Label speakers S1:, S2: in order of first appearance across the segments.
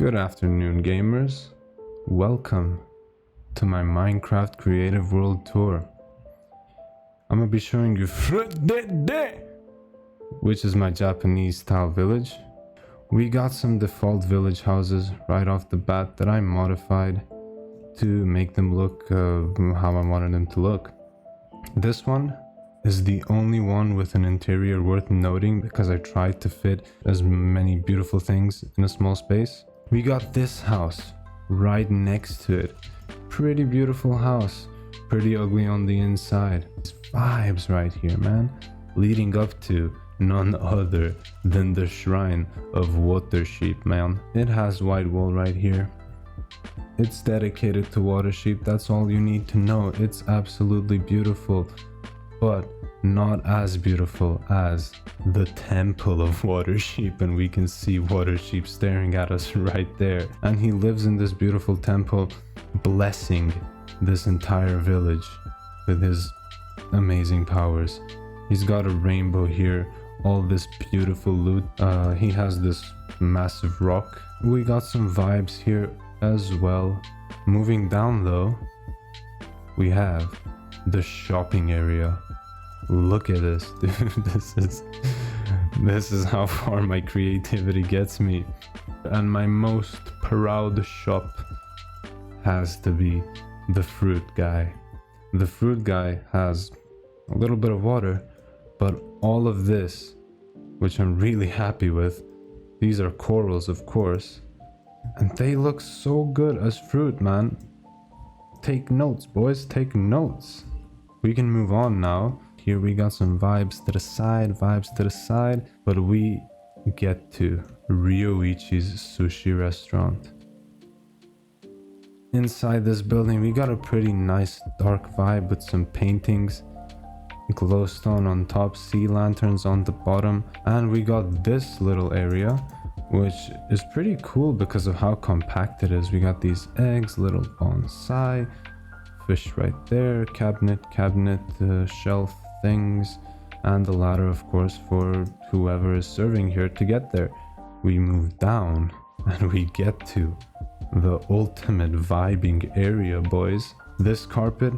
S1: Good afternoon, gamers. Welcome to my Minecraft Creative World Tour. I'm gonna be showing you which is my Japanese style village. We got some default village houses right off the bat that I modified to make them look how I wanted them to look. This one is the only one with an interior worth noting because I tried to fit as many beautiful things in a small space. We got this house right next to it. Pretty beautiful house, pretty ugly on the inside. It's vibes right here, man. Leading up to none other than the shrine of water sheep, man. It has white wool right here. It's dedicated to water sheep, that's all you need to know. It's absolutely beautiful, but not as beautiful as the temple of water sheep, and we can see water sheep staring at us right there. And he lives in this beautiful temple, blessing this entire village with his amazing powers. He's got a rainbow here, all this beautiful loot. He has this massive rock. We got some vibes here as well. Moving down though, we have the shopping area. Look at this, dude. This is how far my creativity gets me. And my most proud shop has to be the fruit guy. The fruit guy has a little bit of water, but all of this, which I'm really happy with, these are corals, of course, and they look so good as fruit, man. Take notes, boys, take notes. We can move on now. Here we got some vibes to the side, but we get to Ryoichi's sushi restaurant. Inside this building, we got a pretty nice dark vibe with some paintings, glowstone on top, sea lanterns on the bottom, and we got this little area, which is pretty cool because of how compact it is. We got these eggs, little bonsai, fish right there, cabinet, shelf things, and the ladder, of course, for whoever is serving here to get there. We move down and we get to the ultimate vibing area, boys. This carpet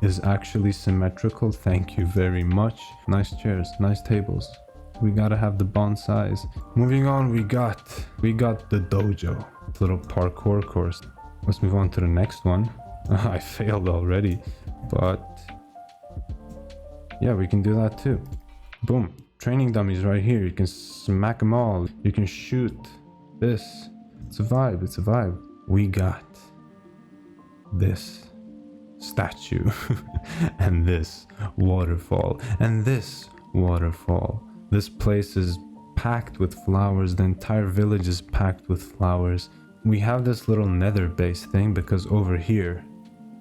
S1: is actually symmetrical, thank you very much. Nice chairs, nice tables. We gotta have the bonsais. Moving on, we got the dojo, little parkour course. Let's move on to the next one. I failed already, but yeah, we can do that too. Boom, training dummies right here. You can smack them all. You can shoot this. It's a vibe. We got this statue and this waterfall and this waterfall. This place is packed with flowers. The entire village is packed with flowers. We have this little nether base thing because over here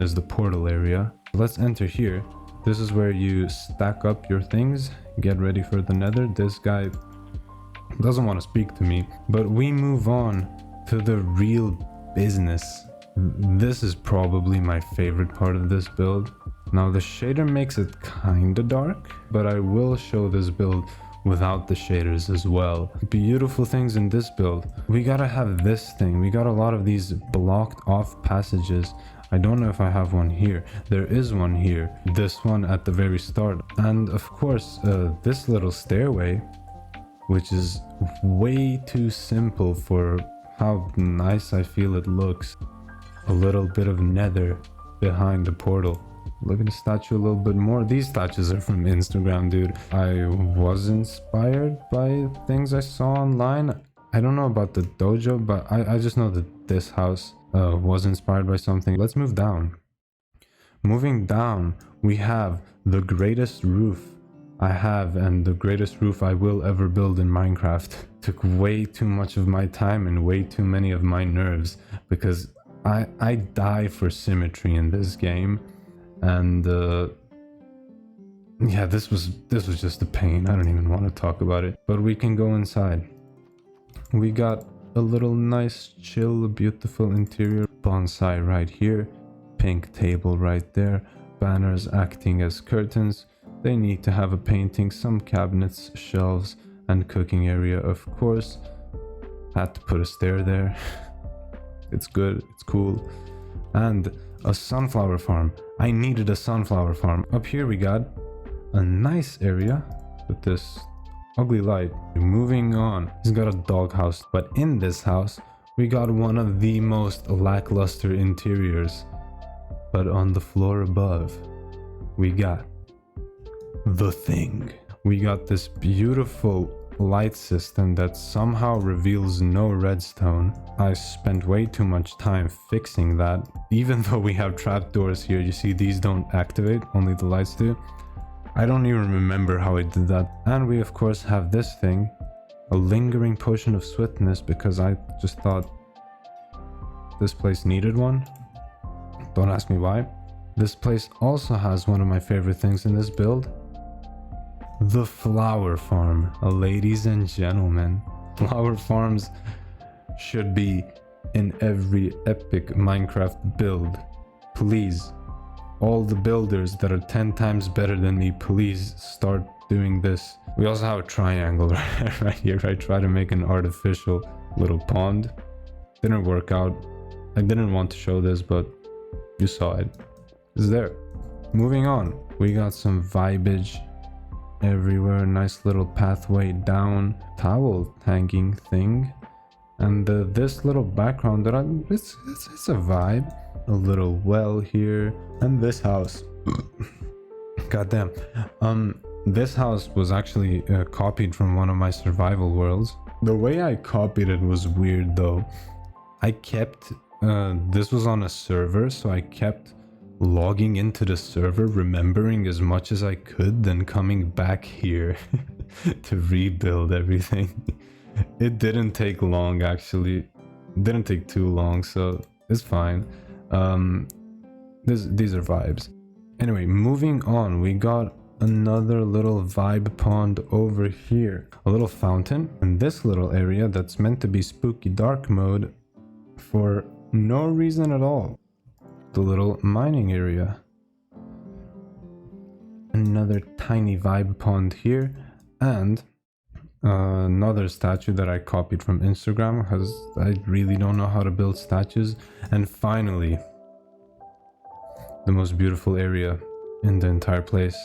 S1: is the portal area. Let's enter here. This is where you stack up your things, get ready for the nether. This guy doesn't want to speak to me, but we move on to the real business. This is probably my favorite part of this build. Now the shader makes it kinda dark, but I will show this build without the shaders as well. Beautiful things in this build. We gotta have this thing. We got a lot of these blocked off passages. I don't know if I have one here. There is one here. This one at the very start. And of course, this little stairway, which is way too simple for how nice I feel it looks. A little bit of nether behind the portal. Look at the statue a little bit more. These statues are from Instagram, dude. I was inspired by things I saw online. I don't know about the dojo, but I just know that this house was inspired by something. Let's move down. Moving down, we have the greatest roof I have and the greatest roof I will ever build in Minecraft. Took way too much of my time and way too many of my nerves because I die for symmetry in this game. And yeah, this was just a pain. I don't even want to talk about it, but we can go inside. We got a little nice chill beautiful interior, bonsai right here, pink table right there, banners acting as curtains. They need to have a painting, some cabinets, shelves, and cooking area, of course. Had to put a stair there. It's good, it's cool. And a sunflower farm. I needed a sunflower farm. Up here we got a nice area with this ugly light. Moving on, he's got a doghouse, but in this house we got one of the most lackluster interiors. But on the floor above, we got the thing. We got this beautiful light system that somehow reveals no redstone. I spent way too much time fixing that. Even though we have trapdoors here, you see these don't activate, only the lights do. I don't even remember how I did that. And we of course have this thing, a lingering potion of swiftness, because I just thought this place needed one. Don't ask me why. This place also has one of my favorite things in this build. The flower farm. Ladies and gentlemen, flower farms should be in every epic Minecraft build. Please, all the builders that are 10 times better than me, please start doing this. We also have a triangle right here. I tried to make an artificial little pond. Didn't work out. I didn't want to show this, but you saw it. It's there. Moving on, we got some vibage everywhere. Nice little pathway down, towel hanging thing, and this little background that it's a vibe. A little well here, and this house. Goddamn. This house was actually copied from one of my survival worlds. The way I copied it was weird though. I kept this was on a server, so I kept logging into the server, remembering as much as I could, then coming back here to rebuild everything. It didn't take long, actually. It didn't take too long, so it's fine. These are vibes. Anyway, moving on, we got another little vibe pond over here. A little fountain in this little area that's meant to be spooky dark mode for no reason at all. The little mining area. Another tiny vibe pond here, and another statue that I copied from Instagram, because I really don't know how to build statues. And finally, the most beautiful area in the entire place.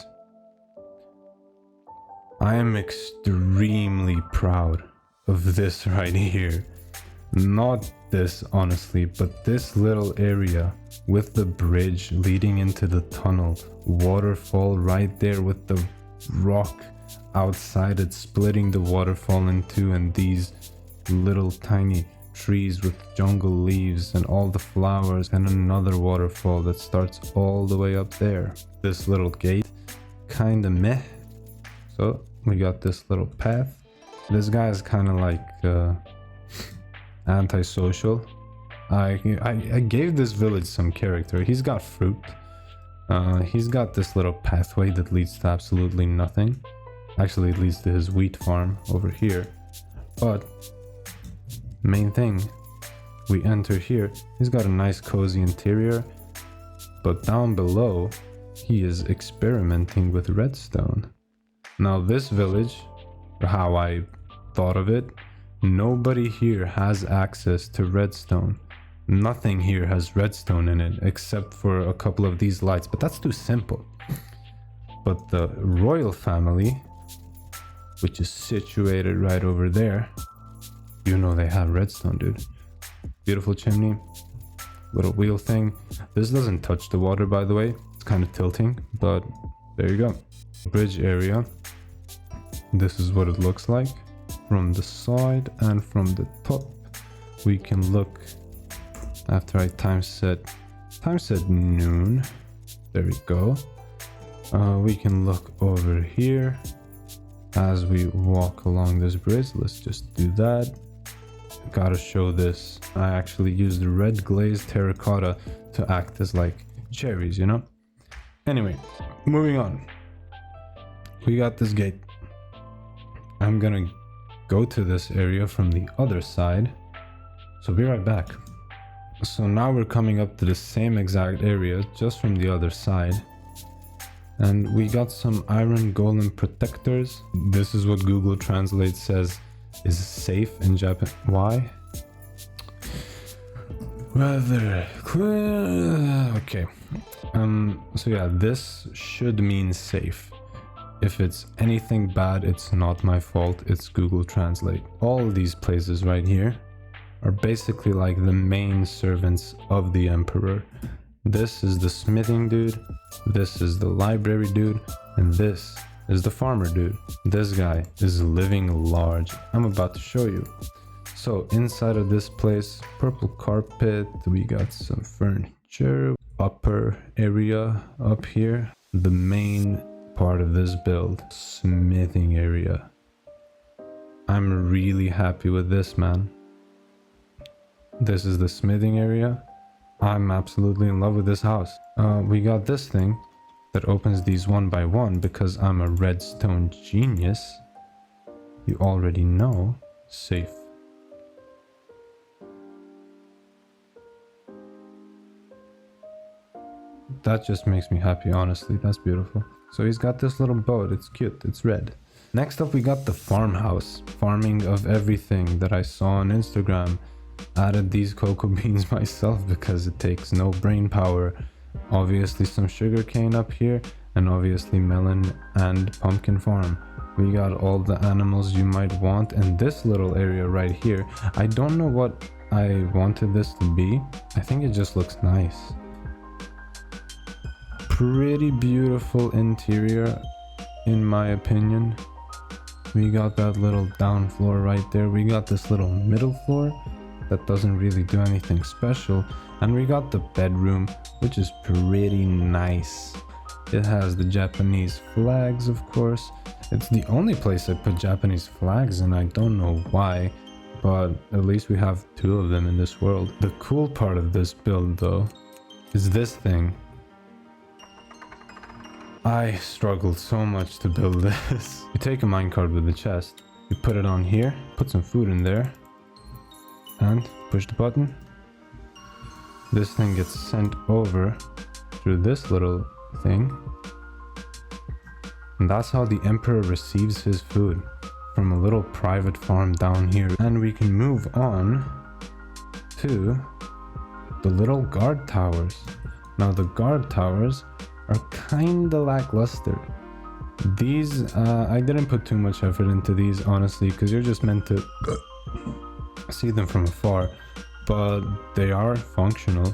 S1: I am extremely proud of this right here. Not this, honestly, but this little area with the bridge leading into the tunnel, waterfall right there with the rock outside it splitting the waterfall in two, and these little tiny trees with jungle leaves and all the flowers, and another waterfall that starts all the way up there. This little gate, kinda meh. So we got this little path. This guy is kind of like antisocial. I gave this village some character. He's got fruit. He's got this little pathway that leads to absolutely nothing. Actually, it leads to his wheat farm over here. But main thing, we enter here. He's got a nice cozy interior, but down below he is experimenting with redstone. Now this village, how I thought of it, nobody here has access to redstone. Nothing here has redstone in it except for a couple of these lights, but that's too simple. But the royal family, which is situated right over there, you know they have redstone, dude. Beautiful chimney, little wheel thing. This doesn't touch the water, by the way. It's kind of tilting, but there you go. Bridge area. This is what it looks like from the side and from the top. We can look after I time set noon. There we go. We can look over here as we walk along this bridge. Let's just do that. Gotta show this. I actually used red glazed terracotta to act as like cherries, you know? Anyway, moving on. We got this gate. I'm gonna go to this area from the other side. So be right back. So now we're coming up to the same exact area, just from the other side. And we got some iron golem protectors. This is what Google Translate says is safe in Japan. Why? Rather clear. Okay. So yeah, this should mean safe. If it's anything bad, it's not my fault, it's Google Translate. All these places right here are basically like the main servants of the emperor. This is the smithing dude, this is the library dude, and this is the farmer dude. This guy is living large. I'm about to show you. So inside of this place, purple carpet, we got some furniture, upper area up here. The main part of this build, smithing area. I'm really happy with this, man. This is the smithing area. I'm absolutely in love with this house. We got this thing that opens these one by one because I'm a redstone genius. You already know. Safe. That just makes me happy, honestly. That's beautiful. So he's got this little boat. It's cute. It's red. Next up, we got the farmhouse. Farming of everything that I saw on Instagram. Added these cocoa beans myself because it takes no brain power. Obviously some sugar cane up here, and obviously melon and pumpkin farm. We got all the animals you might want, and this little area right here, I don't know what I wanted this to be. I think it just looks nice. Pretty beautiful interior in my opinion. We got that little down floor right there. We got this little middle floor that doesn't really do anything special, and we got the bedroom, which is pretty nice. It has the Japanese flags, of course. It's the only place I put Japanese flags in. I don't know why, but at least we have 2 of them in this world. The cool part of this build though is this thing. I struggled so much to build this. You take a minecart with the chest, you put it on here, put some food in there, and push the button. This thing gets sent over through this little thing, and that's how the emperor receives his food, from a little private farm down here. And we can move on to the little guard towers. Now the guard towers are kinda lackluster. These I didn't put too much effort into these, honestly, because you're just meant to see them from afar, but they are functional.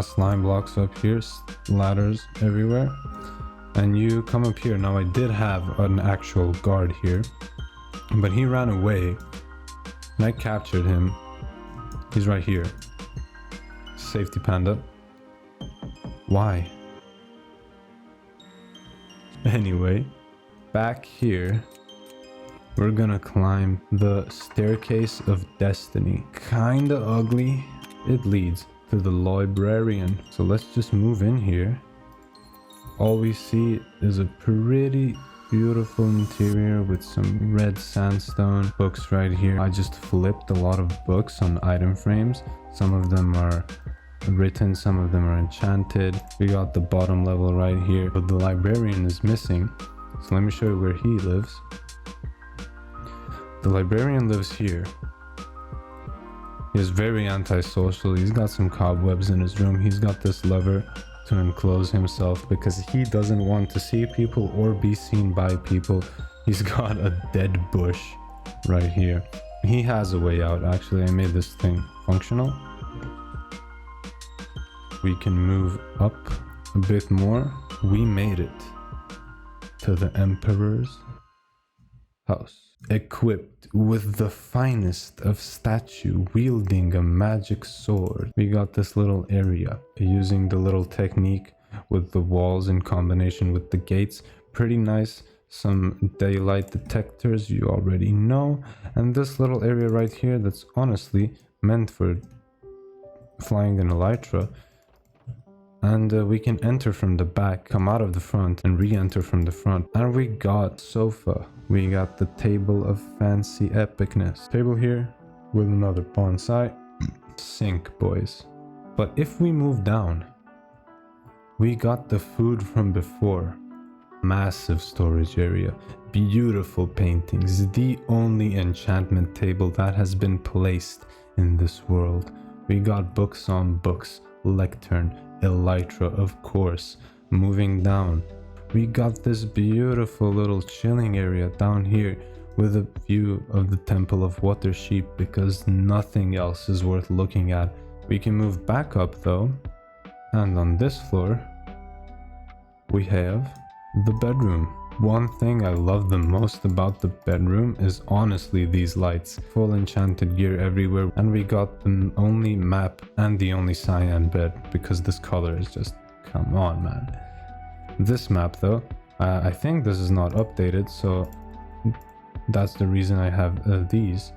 S1: Slime blocks up here, ladders everywhere, and you come up here. Now I did have an actual guard here, but he ran away and I captured him. He's right here. Safety panda. Why? Anyway, back here we're gonna climb the staircase of destiny. Kinda ugly. It leads to the librarian. So let's just move in here. All we see is a pretty beautiful interior with some red sandstone. Books right here. I just flipped a lot of books on item frames. Some of them are written, some of them are enchanted. We got the bottom level right here, but the librarian is missing. So let me show you where he lives. The librarian lives here. He's very antisocial. He's got some cobwebs in his room. He's got this lever to enclose himself because he doesn't want to see people or be seen by people. He's got a dead bush right here. He has a way out. Actually, I made this thing functional. We can move up a bit more. We made it to the emperor's house. Equipped with the finest of statue wielding a magic sword. We got this little area using the little technique with the walls in combination with the gates. Pretty nice. Some daylight detectors, you already know. And this little area right here that's honestly meant for flying an elytra. And we can enter from the back, come out of the front, and re-enter from the front. And we got sofa. We got the table of fancy epicness. Table here with another bonsai. Sink, boys. But if we move down, we got the food from before. Massive storage area, beautiful paintings, the only enchantment table that has been placed in this world. We got books on books, lectern, elytra, of course. Moving down, we got this beautiful little chilling area down here with a view of the Temple of Water Sheep because nothing else is worth looking at. We can move back up though, and on this floor we have the bedroom. One thing I love the most about the bedroom is honestly these lights. Full enchanted gear everywhere, and we got the only map and the only cyan bed because this color is just, come on man. This map though, I think this is not updated, so that's the reason I have these,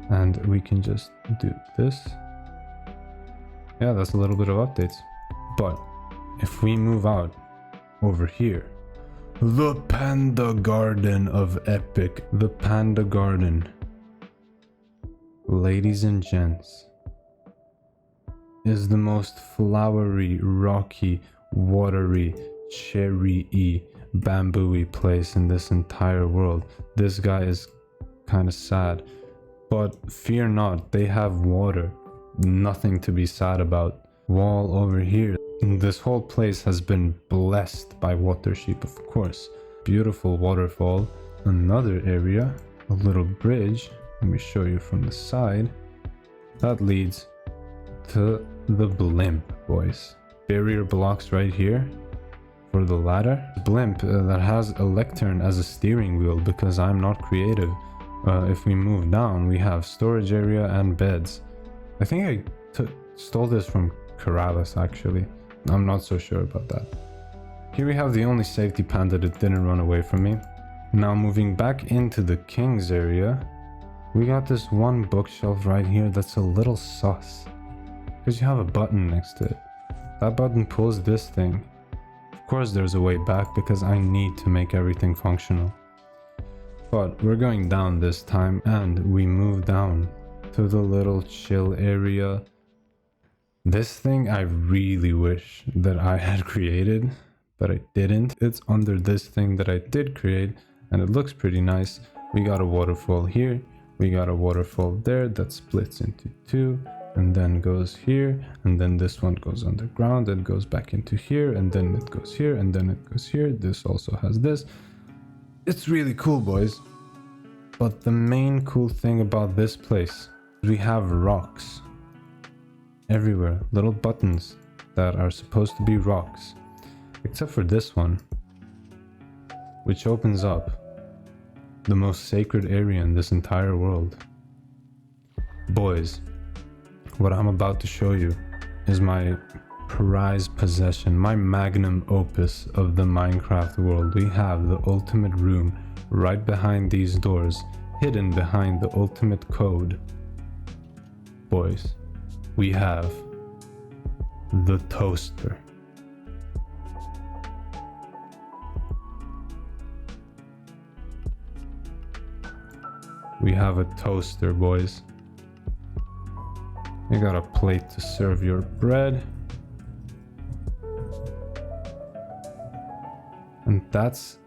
S1: and we can just do this. Yeah, that's a little bit of updates. But if we move out over here, the Panda Garden of Epic, the Panda Garden. Ladies and gents, is the most flowery, rocky, watery, cherry-y, bamboo-y place in this entire world. This guy is kind of sad, but fear not, they have water. Nothing to be sad about. Wall over here. This whole place has been blessed by water sheep, of course. Beautiful waterfall. Another area, a little bridge. Let me show you from the side. That leads to the blimp, boys. Barrier blocks right here for the ladder. Blimp that has a lectern as a steering wheel because I'm not creative. If we move down, we have storage area and beds. I think I stole this from Corrales actually. I'm not so sure about that. Here we have the only safety panda that didn't run away from me. Now moving back into the king's area, we got this one bookshelf right here that's a little sus. Because you have a button next to it. That button pulls this thing. Of course there's a way back because I need to make everything functional. But we're going down this time, and we move down to the little chill area. This thing I really wish that I had created, but I didn't. It's under this thing that I did create, and it looks pretty nice. We got a waterfall here, we got a waterfall there that splits into two, and then goes here, and then this one goes underground, and goes back into here, and then it goes here, and then it goes here. This also has this. It's really cool, boys. But the main cool thing about this place, we have rocks everywhere, little buttons that are supposed to be rocks, except for this one, which opens up the most sacred area in this entire world. Boys, what I'm about to show you is my prized possession, my magnum opus of the Minecraft world. We have the ultimate room right behind these doors, hidden behind the ultimate code. Boys, we have the toaster. We have a toaster, boys. You got a plate to serve your bread. And that's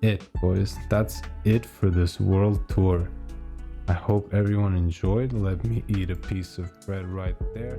S1: it, boys. That's it for this world tour. I hope everyone enjoyed. Let me eat a piece of bread right there.